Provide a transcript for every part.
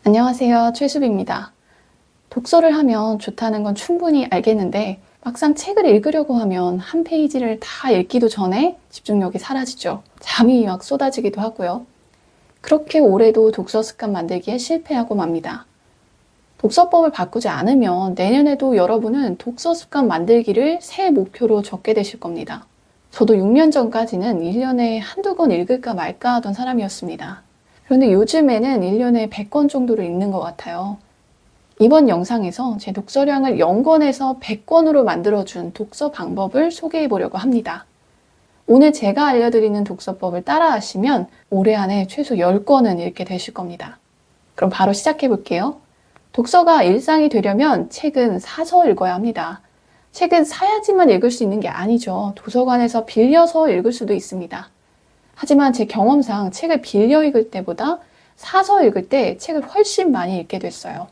안녕하세요. 최수비입니다. 독서를 하면 좋다는 건 충분히 알겠는데 막상 책을 읽으려고 하면 한 페이지를 다 읽기도 전에 집중력이 사라지죠. 잠이 막 쏟아지기도 하고요. 그렇게 올해도 독서 습관 만들기에 실패하고 맙니다. 독서법을 바꾸지 않으면 내년에도 여러분은 독서 습관 만들기를 새해 목표로 적게 되실 겁니다. 저도 6년 전까지는 1년에 한두 권 읽을까 말까 하던 사람이었습니다. 그런데 요즘에는 1년에 100권 정도를 읽는 것 같아요. 이번 영상에서 제 독서량을 0권에서 100권으로 만들어준 독서 방법을 소개해 보려고 합니다. 오늘 제가 알려드리는 독서법을 따라하시면 올해 안에 최소 10권은 읽게 되실 겁니다. 그럼 바로 시작해 볼게요. 독서가 일상이 되려면 책은 사서 읽어야 합니다. 책은 사야지만 읽을 수 있는 게 아니죠. 도서관에서 빌려서 읽을 수도 있습니다. 하지만 제 경험상 책을 빌려 읽을 때보다 사서 읽을 때 책을 훨씬 많이 읽게 됐어요.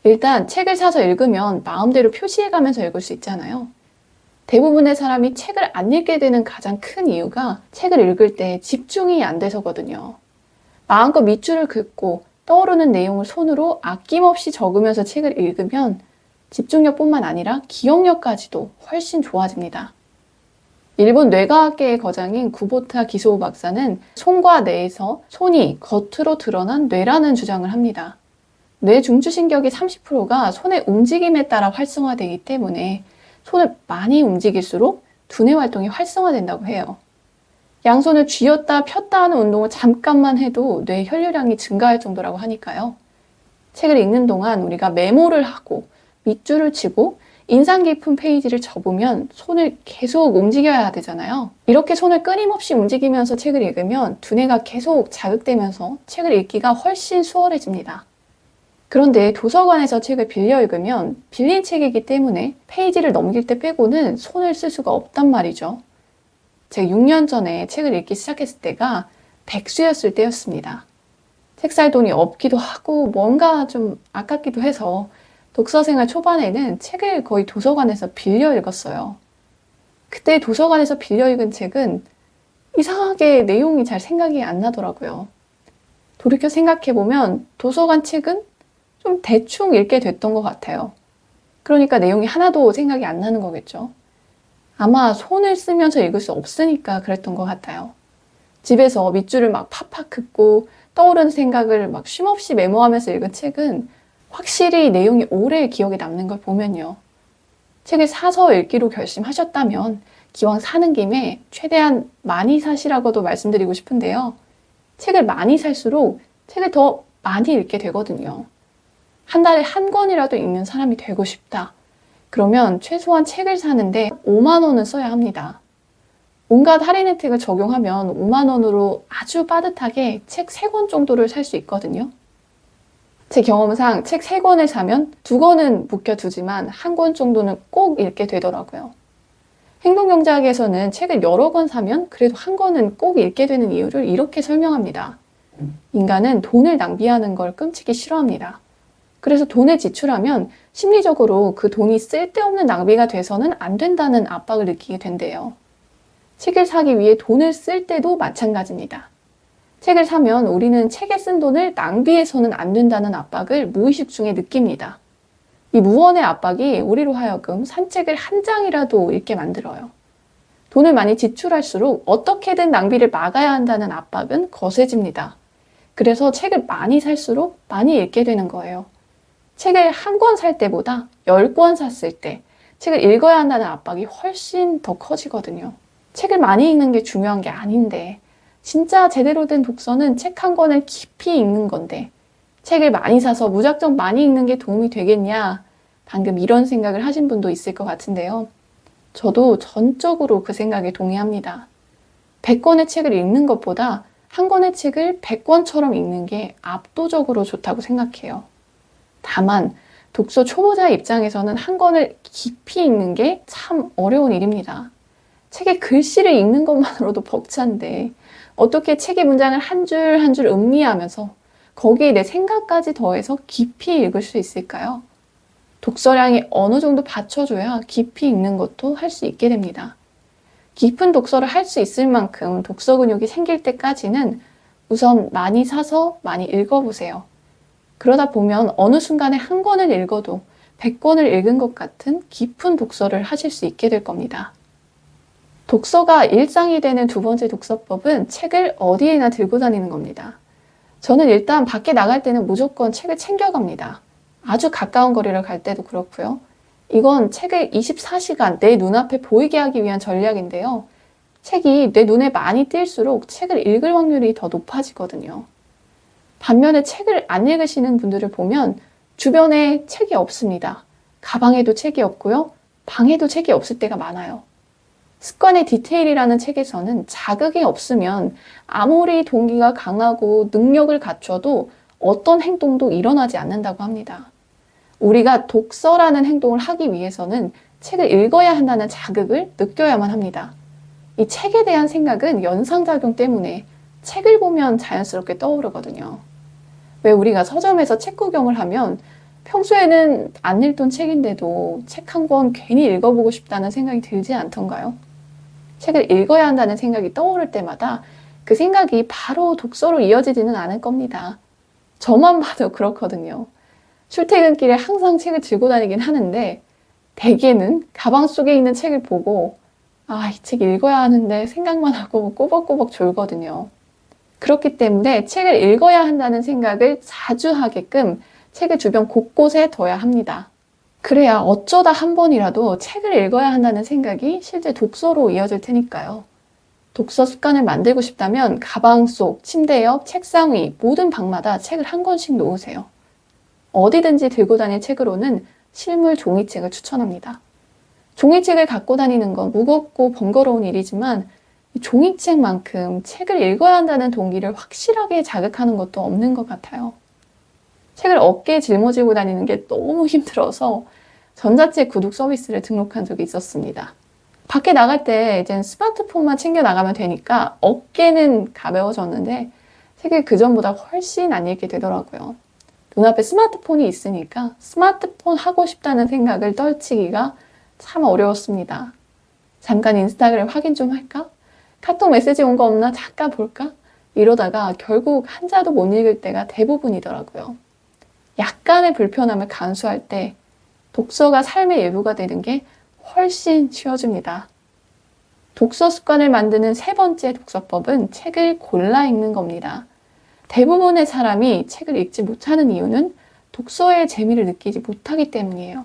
일단 책을 사서 읽으면 마음대로 표시해가면서 읽을 수 있잖아요. 대부분의 사람이 책을 안 읽게 되는 가장 큰 이유가 책을 읽을 때 집중이 안 돼서거든요. 마음껏 밑줄을 긋고 떠오르는 내용을 손으로 아낌없이 적으면서 책을 읽으면 집중력뿐만 아니라 기억력까지도 훨씬 좋아집니다. 일본 뇌과학계의 거장인 구보타 기소오 박사는 손과 뇌에서 손이 겉으로 드러난 뇌라는 주장을 합니다. 뇌 중추신경의 30%가 손의 움직임에 따라 활성화되기 때문에 손을 많이 움직일수록 두뇌 활동이 활성화된다고 해요. 양손을 쥐었다 폈다 하는 운동을 잠깐만 해도 뇌 혈류량이 증가할 정도라고 하니까요. 책을 읽는 동안 우리가 메모를 하고 밑줄을 치고 인상 깊은 페이지를 접으면 손을 계속 움직여야 되잖아요. 이렇게 손을 끊임없이 움직이면서 책을 읽으면 두뇌가 계속 자극되면서 책을 읽기가 훨씬 수월해집니다. 그런데 도서관에서 책을 빌려 읽으면 빌린 책이기 때문에 페이지를 넘길 때 빼고는 손을 쓸 수가 없단 말이죠. 제가 6년 전에 책을 읽기 시작했을 때가 백수였을 때였습니다. 책 살 돈이 없기도 하고 뭔가 좀 아깝기도 해서 독서 생활 초반에는 책을 거의 도서관에서 빌려 읽었어요. 그때 도서관에서 빌려 읽은 책은 이상하게 내용이 잘 생각이 안 나더라고요. 돌이켜 생각해보면 도서관 책은 좀 대충 읽게 됐던 것 같아요. 그러니까 내용이 하나도 생각이 안 나는 거겠죠. 아마 손을 쓰면서 읽을 수 없으니까 그랬던 것 같아요. 집에서 밑줄을 막 팍팍 긋고 떠오르는 생각을 막 쉼없이 메모하면서 읽은 책은 확실히 내용이 오래 기억에 남는 걸 보면요. 책을 사서 읽기로 결심하셨다면 기왕 사는 김에 최대한 많이 사시라고도 말씀드리고 싶은데요. 책을 많이 살수록 책을 더 많이 읽게 되거든요. 한 달에 한 권이라도 읽는 사람이 되고 싶다. 그러면 최소한 책을 사는데 5만 원은 써야 합니다. 온갖 할인 혜택을 적용하면 5만 원으로 아주 빠듯하게 책 3권 정도를 살 수 있거든요. 제 경험상 책 3권을 사면 2권은 묵혀두지만 1권 정도는 꼭 읽게 되더라고요. 행동경제학에서는 책을 여러 권 사면 그래도 1권은 꼭 읽게 되는 이유를 이렇게 설명합니다. 인간은 돈을 낭비하는 걸 끔찍이 싫어합니다. 그래서 돈을 지출하면 심리적으로 그 돈이 쓸데없는 낭비가 돼서는 안 된다는 압박을 느끼게 된대요. 책을 사기 위해 돈을 쓸 때도 마찬가지입니다. 책을 사면 우리는 책에 쓴 돈을 낭비해서는 안 된다는 압박을 무의식 중에 느낍니다. 이 무언의 압박이 우리로 하여금 산 책을 한 장이라도 읽게 만들어요. 돈을 많이 지출할수록 어떻게든 낭비를 막아야 한다는 압박은 거세집니다. 그래서 책을 많이 살수록 많이 읽게 되는 거예요. 책을 1권 살 때보다 10권 샀을 때 책을 읽어야 한다는 압박이 훨씬 더 커지거든요. 책을 많이 읽는 게 중요한 게 아닌데 진짜 제대로 된 독서는 책 1권을 깊이 읽는 건데 책을 많이 사서 무작정 많이 읽는 게 도움이 되겠냐? 방금 이런 생각을 하신 분도 있을 것 같은데요. 저도 전적으로 그 생각에 동의합니다. 100권의 책을 읽는 것보다 1권의 책을 100권처럼 읽는 게 압도적으로 좋다고 생각해요. 다만 독서 초보자 입장에서는 1권을 깊이 읽는 게 참 어려운 일입니다. 책의 글씨를 읽는 것만으로도 벅찬데 어떻게 책의 문장을 한 줄 한 줄 음미하면서 거기에 내 생각까지 더해서 깊이 읽을 수 있을까요? 독서량이 어느 정도 받쳐줘야 깊이 읽는 것도 할 수 있게 됩니다. 깊은 독서를 할 수 있을 만큼 독서 근육이 생길 때까지는 우선 많이 사서 많이 읽어보세요. 그러다 보면 어느 순간에 한 권을 읽어도 100권을 읽은 것 같은 깊은 독서를 하실 수 있게 될 겁니다. 독서가 일상이 되는 두 번째 독서법은 책을 어디에나 들고 다니는 겁니다. 저는 일단 밖에 나갈 때는 무조건 책을 챙겨갑니다. 아주 가까운 거리를 갈 때도 그렇고요. 이건 책을 24시간 내 눈앞에 보이게 하기 위한 전략인데요. 책이 내 눈에 많이 띌수록 책을 읽을 확률이 더 높아지거든요. 반면에 책을 안 읽으시는 분들을 보면 주변에 책이 없습니다. 가방에도 책이 없고요. 방에도 책이 없을 때가 많아요. 습관의 디테일이라는 책에서는 자극이 없으면 아무리 동기가 강하고 능력을 갖춰도 어떤 행동도 일어나지 않는다고 합니다. 우리가 독서라는 행동을 하기 위해서는 책을 읽어야 한다는 자극을 느껴야만 합니다. 이 책에 대한 생각은 연상작용 때문에 책을 보면 자연스럽게 떠오르거든요. 왜 우리가 서점에서 책 구경을 하면 평소에는 안 읽던 책인데도 책 한 권 괜히 읽어보고 싶다는 생각이 들지 않던가요? 책을 읽어야 한다는 생각이 떠오를 때마다 그 생각이 바로 독서로 이어지지는 않을 겁니다. 저만 봐도 그렇거든요. 출퇴근길에 항상 책을 들고 다니긴 하는데 대개는 가방 속에 있는 책을 보고 이 책 읽어야 하는데 생각만 하고 꼬박꼬박 졸거든요. 그렇기 때문에 책을 읽어야 한다는 생각을 자주 하게끔 책을 주변 곳곳에 둬야 합니다. 그래야 어쩌다 한 번이라도 책을 읽어야 한다는 생각이 실제 독서로 이어질 테니까요. 독서 습관을 만들고 싶다면 가방 속, 침대 옆, 책상 위 모든 방마다 책을 한 권씩 놓으세요. 어디든지 들고 다닐 책으로는 실물 종이책을 추천합니다. 종이책을 갖고 다니는 건 무겁고 번거로운 일이지만 종이책만큼 책을 읽어야 한다는 동기를 확실하게 자극하는 것도 없는 것 같아요. 책을 어깨에 짊어지고 다니는 게 너무 힘들어서 전자책 구독 서비스를 등록한 적이 있었습니다. 밖에 나갈 때 이젠 스마트폰만 챙겨 나가면 되니까 어깨는 가벼워졌는데 책을 그전보다 훨씬 안 읽게 되더라고요. 눈앞에 스마트폰이 있으니까 스마트폰 하고 싶다는 생각을 떨치기가 참 어려웠습니다. 잠깐 인스타그램 확인 좀 할까? 카톡 메시지 온 거 없나 잠깐 볼까? 이러다가 결국 한자도 못 읽을 때가 대부분이더라고요. 약간의 불편함을 간수할 때 독서가 삶의 일부가 되는 게 훨씬 쉬워집니다. 독서 습관을 만드는 세 번째 독서법은 책을 골라 읽는 겁니다. 대부분의 사람이 책을 읽지 못하는 이유는 독서의 재미를 느끼지 못하기 때문이에요.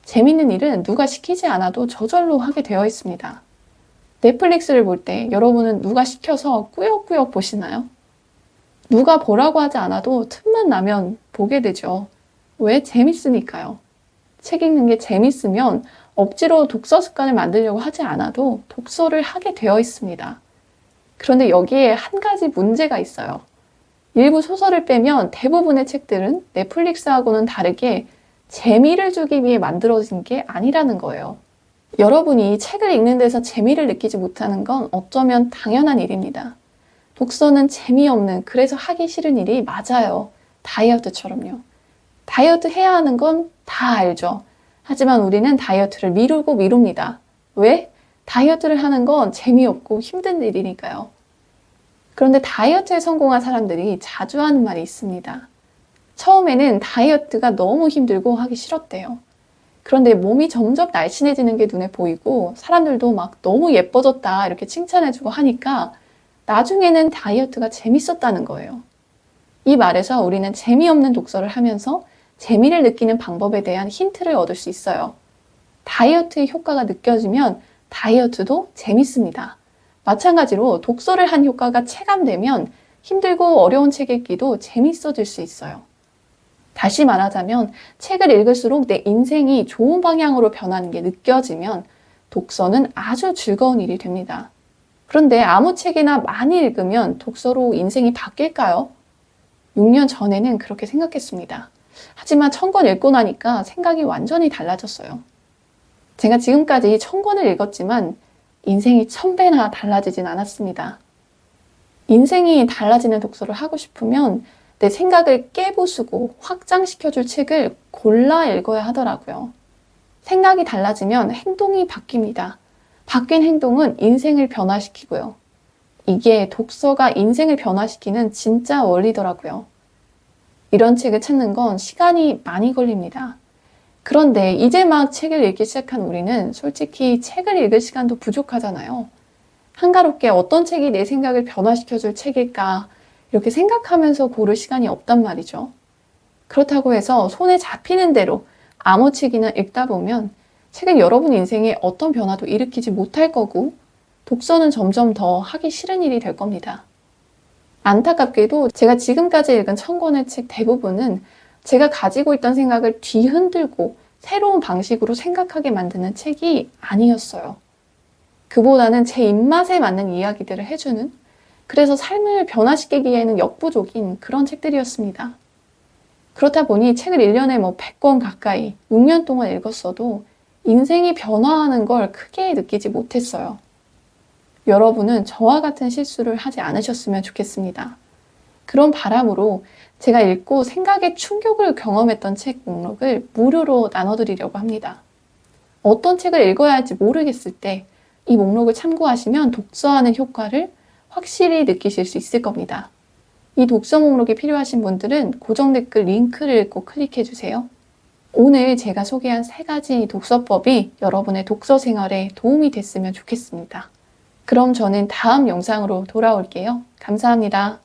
재밌는 일은 누가 시키지 않아도 저절로 하게 되어 있습니다. 넷플릭스를 볼 때 여러분은 누가 시켜서 꾸역꾸역 보시나요? 누가 보라고 하지 않아도 틈만 나면 보게 되죠. 왜? 재밌으니까요. 책 읽는 게 재밌으면 억지로 독서 습관을 만들려고 하지 않아도 독서를 하게 되어 있습니다. 그런데 여기에 한 가지 문제가 있어요. 일부 소설을 빼면 대부분의 책들은 넷플릭스하고는 다르게 재미를 주기 위해 만들어진 게 아니라는 거예요. 여러분이 책을 읽는 데서 재미를 느끼지 못하는 건 어쩌면 당연한 일입니다. 독서는 재미없는, 그래서 하기 싫은 일이 맞아요. 다이어트처럼요. 다이어트 해야 하는 건 다 알죠. 하지만 우리는 다이어트를 미루고 미룹니다. 왜? 다이어트를 하는 건 재미없고 힘든 일이니까요. 그런데 다이어트에 성공한 사람들이 자주 하는 말이 있습니다. 처음에는 다이어트가 너무 힘들고 하기 싫었대요. 그런데 몸이 점점 날씬해지는 게 눈에 보이고 사람들도 막 너무 예뻐졌다 이렇게 칭찬해주고 하니까 나중에는 다이어트가 재밌었다는 거예요. 이 말에서 우리는 재미없는 독서를 하면서 재미를 느끼는 방법에 대한 힌트를 얻을 수 있어요. 다이어트의 효과가 느껴지면 다이어트도 재밌습니다. 마찬가지로 독서를 한 효과가 체감되면 힘들고 어려운 책 읽기도 재밌어질 수 있어요. 다시 말하자면 책을 읽을수록 내 인생이 좋은 방향으로 변하는 게 느껴지면 독서는 아주 즐거운 일이 됩니다. 그런데 아무 책이나 많이 읽으면 독서로 인생이 바뀔까요? 6년 전에는 그렇게 생각했습니다. 하지만 1000권 읽고 나니까 생각이 완전히 달라졌어요. 제가 지금까지 1000권을 읽었지만 인생이 1000배나 달라지진 않았습니다. 인생이 달라지는 독서를 하고 싶으면 내 생각을 깨부수고 확장시켜줄 책을 골라 읽어야 하더라고요. 생각이 달라지면 행동이 바뀝니다. 바뀐 행동은 인생을 변화시키고요. 이게 독서가 인생을 변화시키는 진짜 원리더라고요. 이런 책을 찾는 건 시간이 많이 걸립니다. 그런데 이제 막 책을 읽기 시작한 우리는 솔직히 책을 읽을 시간도 부족하잖아요. 한가롭게 어떤 책이 내 생각을 변화시켜줄 책일까 이렇게 생각하면서 고를 시간이 없단 말이죠. 그렇다고 해서 손에 잡히는 대로 아무 책이나 읽다 보면 책은 여러분 인생에 어떤 변화도 일으키지 못할 거고 독서는 점점 더 하기 싫은 일이 될 겁니다. 안타깝게도 제가 지금까지 읽은 1000권의 책 대부분은 제가 가지고 있던 생각을 뒤흔들고 새로운 방식으로 생각하게 만드는 책이 아니었어요. 그보다는 제 입맛에 맞는 이야기들을 해주는, 그래서 삶을 변화시키기에는 역부족인 그런 책들이었습니다. 그렇다 보니 책을 1년에 100권 가까이 6년 동안 읽었어도 인생이 변화하는 걸 크게 느끼지 못했어요. 여러분은 저와 같은 실수를 하지 않으셨으면 좋겠습니다. 그런 바람으로 제가 읽고 생각의 충격을 경험했던 책 목록을 무료로 나눠드리려고 합니다. 어떤 책을 읽어야 할지 모르겠을 때 이 목록을 참고하시면 독서하는 효과를 확실히 느끼실 수 있을 겁니다. 이 독서 목록이 필요하신 분들은 고정 댓글 링크를 꼭 클릭해 주세요. 오늘 제가 소개한 3가지 독서법이 여러분의 독서 생활에 도움이 됐으면 좋겠습니다. 그럼 저는 다음 영상으로 돌아올게요. 감사합니다.